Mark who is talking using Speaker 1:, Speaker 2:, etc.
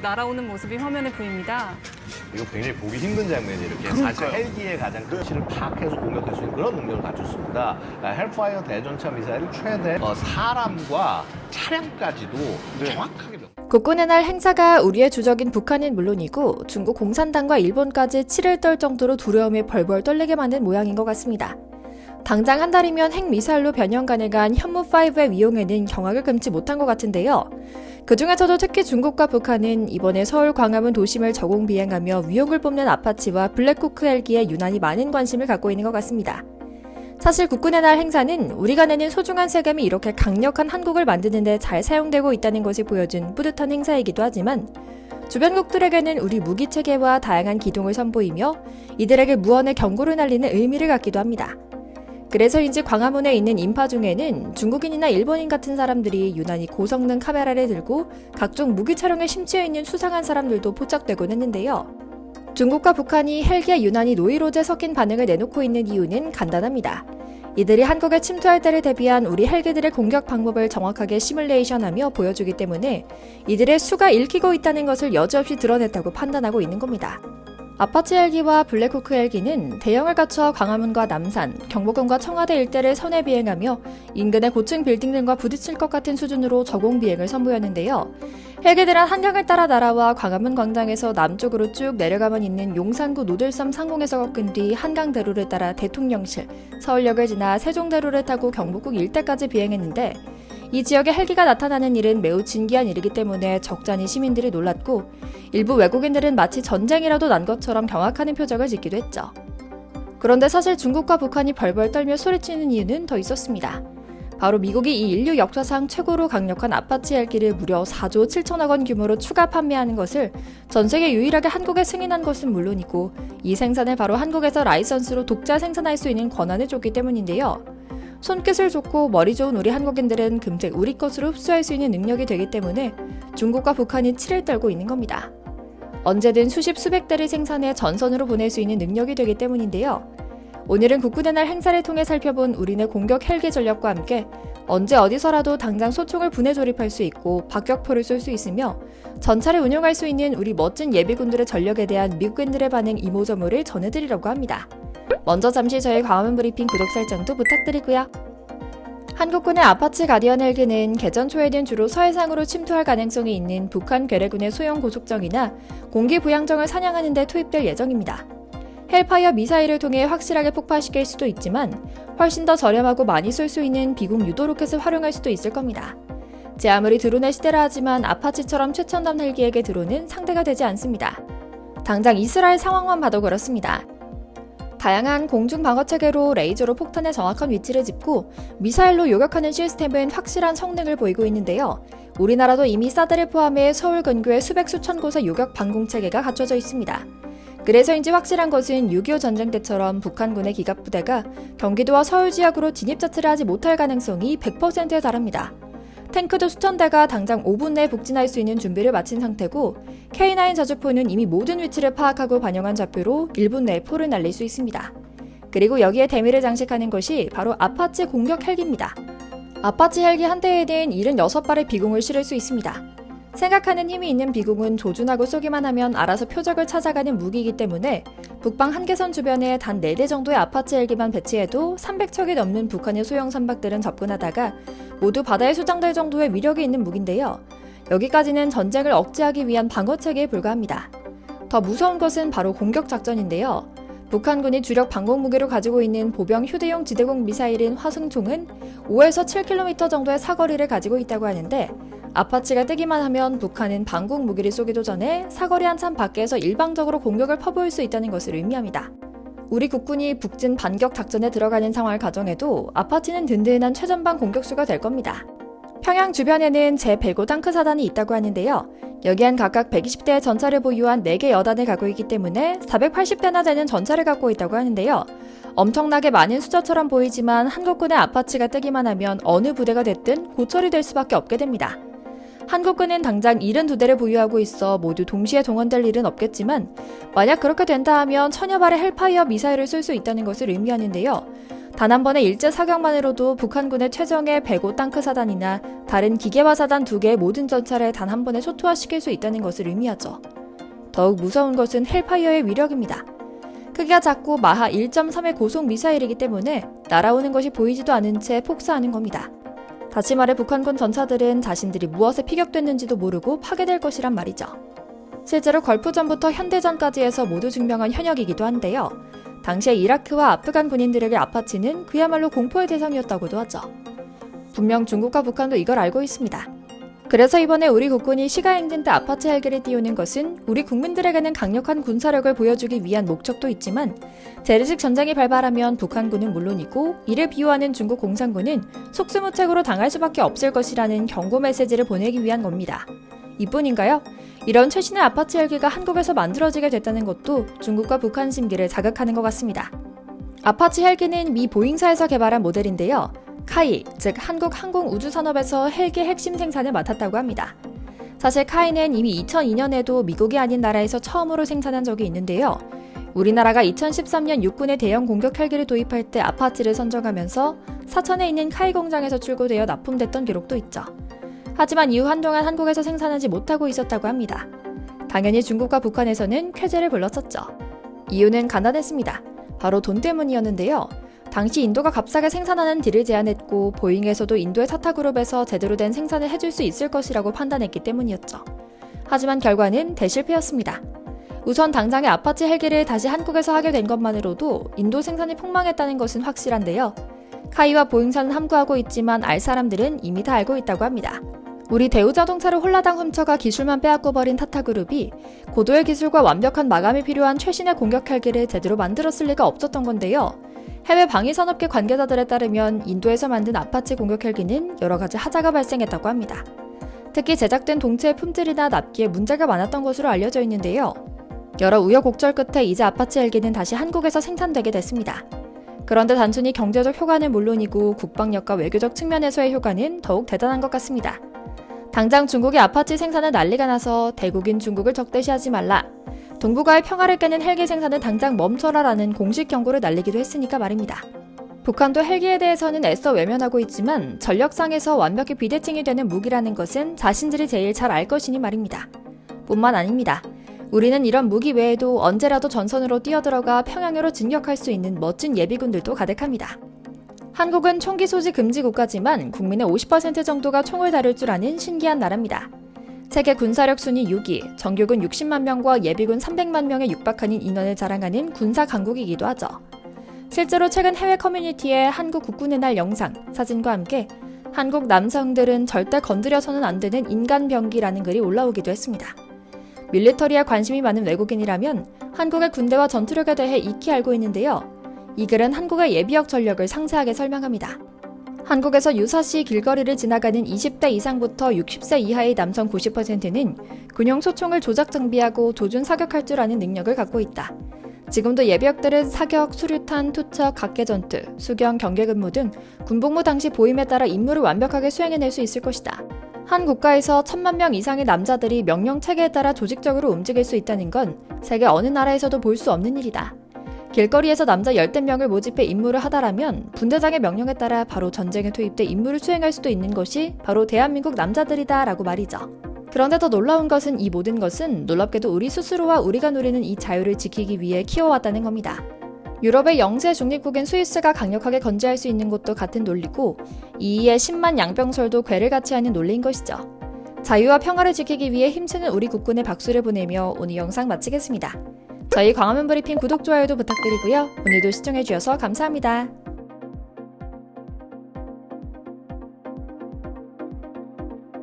Speaker 1: 날아오는 모습이 화면에 보입니다.
Speaker 2: 이거 굉장히 보기 힘든 장면이 이렇게 사실 헬기의 가장 위치를 파악해서 공격할 수 있는 그런 능력을 갖췄습니다. 헬파이어 대전차 미사일을 최대 사람과 차량까지도 정확하게
Speaker 3: 국군의 날 행사가 우리의 주적인 북한은 물론이고 중국 공산당과 일본까지 치를 떨 정도로 두려움에 벌벌 떨리게 만든 모양인 것 같습니다. 당장 한 달이면 핵미사일로 변형 가능한 현무5의 위용에는 경악을 금치 못한 것 같은데요. 그 중에서도 특히 중국과 북한은 이번에 서울 광화문 도심을 저공 비행하며 위용을 뽐낸 아파치와 블랙호크 헬기에 유난히 많은 관심을 갖고 있는 것 같습니다. 사실 국군의 날 행사는 우리가 내는 소중한 세금이 이렇게 강력한 한국을 만드는 데 잘 사용되고 있다는 것을 보여준 뿌듯한 행사이기도 하지만 주변국들에게는 우리 무기체계와 다양한 기동을 선보이며 이들에게 무언의 경고를 날리는 의미를 갖기도 합니다. 그래서인지 광화문에 있는 인파 중에는 중국인이나 일본인 같은 사람들이 유난히 고성능 카메라를 들고 각종 무기 촬영에 심취해 있는 수상한 사람들도 포착되곤 했는데요. 중국과 북한이 헬기에 유난히 노이로제 섞인 반응을 내놓고 있는 이유는 간단합니다. 이들이 한국에 침투할 때를 대비한 우리 헬기들의 공격 방법을 정확하게 시뮬레이션하며 보여주기 때문에 이들의 수가 읽히고 있다는 것을 여지없이 드러냈다고 판단하고 있는 겁니다. 아파치 헬기와 블랙호크 헬기는 대형을 갖춰 광화문과 남산, 경복궁과 청와대 일대를 선회 비행하며 인근의 고층 빌딩들과 부딪힐 것 같은 수준으로 저공 비행을 선보였는데요. 헬기들은 한강을 따라 날아와 광화문 광장에서 남쪽으로 쭉 내려가면 있는 용산구 노들섬 상공에서 꺾은 뒤 한강대로를 따라 대통령실, 서울역을 지나 세종대로를 타고 경복궁 일대까지 비행했는데 이 지역에 헬기가 나타나는 일은 매우 진기한 일이기 때문에 적잖이 시민들이 놀랐고 일부 외국인들은 마치 전쟁이라도 난 것처럼 경악하는 표정을 짓기도 했죠. 그런데 사실 중국과 북한이 벌벌 떨며 소리치는 이유는 더 있었습니다. 바로 미국이 이 인류 역사상 최고로 강력한 아파치 헬기를 무려 4조 7천억 원 규모로 추가 판매하는 것을 전 세계 유일하게 한국에 승인한 것은 물론이고 이 생산을 바로 한국에서 라이선스로 독자 생산할 수 있는 권한을 줬기 때문인데요. 손기술 좋고 머리 좋은 우리 한국인들은 금세 우리 것으로 흡수할 수 있는 능력이 되기 때문에 중국과 북한이 치를 떨고 있는 겁니다. 언제든 수십 수백 대를 생산해 전선으로 보낼 수 있는 능력이 되기 때문인데요. 오늘은 국군의 날 행사를 통해 살펴본 우리네 공격 헬기 전력과 함께 언제 어디서라도 당장 소총을 분해 조립할 수 있고 박격포를 쏠 수 있으며 전차를 운용할 수 있는 우리 멋진 예비군들의 전력에 대한 미국인들의 반응 이모저모를 전해드리려고 합니다. 먼저 잠시 저희 광화문 브리핑 구독 설정도 부탁드리고요. 한국군의 아파치 가디언 헬기는 개전 초에는 주로 서해상으로 침투할 가능성이 있는 북한 괴뢰군의 소형 고속정이나 공기 부양정을 사냥하는 데 투입될 예정입니다. 헬파이어 미사일을 통해 확실하게 폭파시킬 수도 있지만 훨씬 더 저렴하고 많이 쏠 수 있는 비공 유도 로켓을 활용할 수도 있을 겁니다. 제 아무리 드론의 시대라 하지만 아파치처럼 최첨단 헬기에게 드론은 상대가 되지 않습니다. 당장 이스라엘 상황만 봐도 그렇습니다. 다양한 공중 방어 체계로 레이저로 폭탄의 정확한 위치를 짚고 미사일로 요격하는 시스템은 확실한 성능을 보이고 있는데요. 우리나라도 이미 사드를 포함해 서울 근교에 수백 수천 곳의 요격 방공 체계가 갖춰져 있습니다. 그래서인지 확실한 것은 6.25 전쟁 때처럼 북한군의 기갑부대가 경기도와 서울 지역으로 진입 자체를 하지 못할 가능성이 100%에 달합니다. 탱크도 수천 대가 당장 5분 내에 북진할 수 있는 준비를 마친 상태고 K9 자주포는 이미 모든 위치를 파악하고 반영한 좌표로 1분 내에 포를 날릴 수 있습니다. 그리고 여기에 대미를 장식하는 것이 바로 아파치 공격 헬기입니다. 아파치 헬기 한 대에는 76발의 비공을 실을 수 있습니다. 생각하는 힘이 있는 비공은 조준하고 쏘기만 하면 알아서 표적을 찾아가는 무기이기 때문에 북방 한계선 주변에 단 4대 정도의 아파치 헬기만 배치해도 300척이 넘는 북한의 소형 선박들은 접근하다가 모두 바다에 수장될 정도의 위력이 있는 무기인데요. 여기까지는 전쟁을 억제하기 위한 방어체계에 불과합니다. 더 무서운 것은 바로 공격작전인데요. 북한군이 주력 방공무기로 가지고 있는 보병 휴대용 지대공 미사일인 화승총은 5에서 7km 정도의 사거리를 가지고 있다고 하는데 아파치가 뜨기만 하면 북한은 방공 무기를 쏘기도 전에 사거리 한참 밖에서 일방적으로 공격을 퍼부을 수 있다는 것을 의미합니다. 우리 국군이 북진 반격 작전에 들어가는 상황을 가정해도 아파치는 든든한 최전방 공격수가 될 겁니다. 평양 주변에는 제105 탱크 사단이 있다고 하는데요. 여기엔 각각 120대의 전차를 보유한 4개 여단을 갖고 있기 때문에 480대나 되는 전차를 갖고 있다고 하는데요. 엄청나게 많은 숫자처럼 보이지만 한국군의 아파치가 뜨기만 하면 어느 부대가 됐든 고철이 될 수밖에 없게 됩니다. 한국군은 당장 72대를 보유하고 있어 모두 동시에 동원될 일은 없겠지만 만약 그렇게 된다 하면 천여 발의 헬파이어 미사일을 쏠 수 있다는 것을 의미하는데요. 단 한 번의 일제 사격만으로도 북한군의 최정예 105 땅크 사단이나 다른 기계화 사단 2개의 모든 전차를 단 한 번에 초토화시킬 수 있다는 것을 의미하죠. 더욱 무서운 것은 헬파이어의 위력입니다. 크기가 작고 마하 1.3의 고속 미사일이기 때문에 날아오는 것이 보이지도 않은 채 폭사하는 겁니다. 다시 말해 북한군 전차들은 자신들이 무엇에 피격됐는지도 모르고 파괴될 것이란 말이죠. 실제로 걸프전부터 현대전까지 해서 모두 증명한 현역이기도 한데요. 당시에 이라크와 아프간 군인들에게 아파치는 그야말로 공포의 대상이었다고도 하죠. 분명 중국과 북한도 이걸 알고 있습니다. 그래서 이번에 우리 국군이 시가 행진 때 아파치 헬기를 띄우는 것은 우리 국민들에게는 강력한 군사력을 보여주기 위한 목적도 있지만 재래식 전쟁이 발발하면 북한군은 물론이고 이를 비호하는 중국 공산군은 속수무책으로 당할 수밖에 없을 것이라는 경고 메시지를 보내기 위한 겁니다. 이뿐인가요? 이런 최신의 아파치 헬기가 한국에서 만들어지게 됐다는 것도 중국과 북한 심기를 자극하는 것 같습니다. 아파치 헬기는 미 보잉사에서 개발한 모델인데요. 카이, 즉 한국항공우주산업에서 헬기 핵심 생산을 맡았다고 합니다. 사실 카이는 이미 2002년에도 미국이 아닌 나라에서 처음으로 생산한 적이 있는데요. 우리나라가 2013년 육군의 대형 공격 헬기를 도입할 때 아파치를 선정하면서 사천에 있는 카이 공장에서 출고되어 납품됐던 기록도 있죠. 하지만 이후 한동안 한국에서 생산하지 못하고 있었다고 합니다. 당연히 중국과 북한에서는 쾌재를 불렀었죠. 이유는 간단했습니다. 바로 돈 때문이었는데요. 당시 인도가 값싸게 생산하는 딜을 제안했고 보잉에서도 인도의 타타그룹에서 제대로 된 생산을 해줄 수 있을 것이라고 판단했기 때문이었죠. 하지만 결과는 대실패였습니다. 우선 당장의 아파치 헬기를 다시 한국에서 하게 된 것만으로도 인도 생산이 폭망했다는 것은 확실한데요. 카이와 보잉사는 함구하고 있지만 알 사람들은 이미 다 알고 있다고 합니다. 우리 대우자동차를 홀라당 훔쳐가 기술만 빼앗고 버린 타타그룹이 고도의 기술과 완벽한 마감이 필요한 최신의 공격 헬기를 제대로 만들었을 리가 없었던 건데요. 해외 방위산업계 관계자들에 따르면 인도에서 만든 아파치 공격 헬기는 여러 가지 하자가 발생했다고 합니다. 특히 제작된 동체의 품질이나 납기에 문제가 많았던 것으로 알려져 있는데요. 여러 우여곡절 끝에 이제 아파치 헬기는 다시 한국에서 생산되게 됐습니다. 그런데 단순히 경제적 효과는 물론이고 국방력과 외교적 측면에서의 효과는 더욱 대단한 것 같습니다. 당장 중국의 아파치 생산은 난리가 나서 대국인 중국을 적대시하지 말라, 동북아의 평화를 깨는 헬기 생산을 당장 멈춰라라는 공식 경고를 날리기도 했으니까 말입니다. 북한도 헬기에 대해서는 애써 외면하고 있지만 전력상에서 완벽히 비대칭이 되는 무기라는 것은 자신들이 제일 잘 알 것이니 말입니다. 뿐만 아닙니다. 우리는 이런 무기 외에도 언제라도 전선으로 뛰어들어가 평양으로 진격할 수 있는 멋진 예비군들도 가득합니다. 한국은 총기 소지 금지 국가지만 국민의 50% 정도가 총을 다룰 줄 아는 신기한 나라입니다. 세계 군사력 순위 6위, 정규군 60만 명과 예비군 300만 명에 육박하는 인원을 자랑하는 군사 강국이기도 하죠. 실제로 최근 해외 커뮤니티에 한국 국군의 날 영상, 사진과 함께 한국 남성들은 절대 건드려서는 안 되는 인간병기라는 글이 올라오기도 했습니다. 밀리터리에 관심이 많은 외국인이라면 한국의 군대와 전투력에 대해 익히 알고 있는데요. 이 글은 한국의 예비역 전력을 상세하게 설명합니다. 한국에서 유사시 길거리를 지나가는 20대 이상부터 60세 이하의 남성 90%는 군용 소총을 조작 장비하고 조준 사격할 줄 아는 능력을 갖고 있다. 지금도 예비역들은 사격, 수류탄, 투척, 각계전투, 수경, 경계근무 등 군복무 당시 보임에 따라 임무를 완벽하게 수행해낼 수 있을 것이다. 한 국가에서 1000만 명 이상의 남자들이 명령 체계에 따라 조직적으로 움직일 수 있다는 건 세계 어느 나라에서도 볼 수 없는 일이다. 길거리에서 남자 10대명을 모집해 임무를 하다라면 분대장의 명령에 따라 바로 전쟁에 투입돼 임무를 수행할 수도 있는 것이 바로 대한민국 남자들이다 라고 말이죠. 그런데 더 놀라운 것은 이 모든 것은 놀랍게도 우리 스스로와 우리가 누리는 이 자유를 지키기 위해 키워왔다는 겁니다. 유럽의 영세 중립국인 스위스가 강력하게 건재할 수 있는 것도 같은 논리고 이의 10만 양병설도 괴를 같이 하는 논리인 것이죠. 자유와 평화를 지키기 위해 힘쓰는 우리 국군에 박수를 보내며 오늘 영상 마치겠습니다. 저희 광화문 브리핑 구독, 좋아요도 부탁드리고요. 오늘도 시청해주셔서 감사합니다.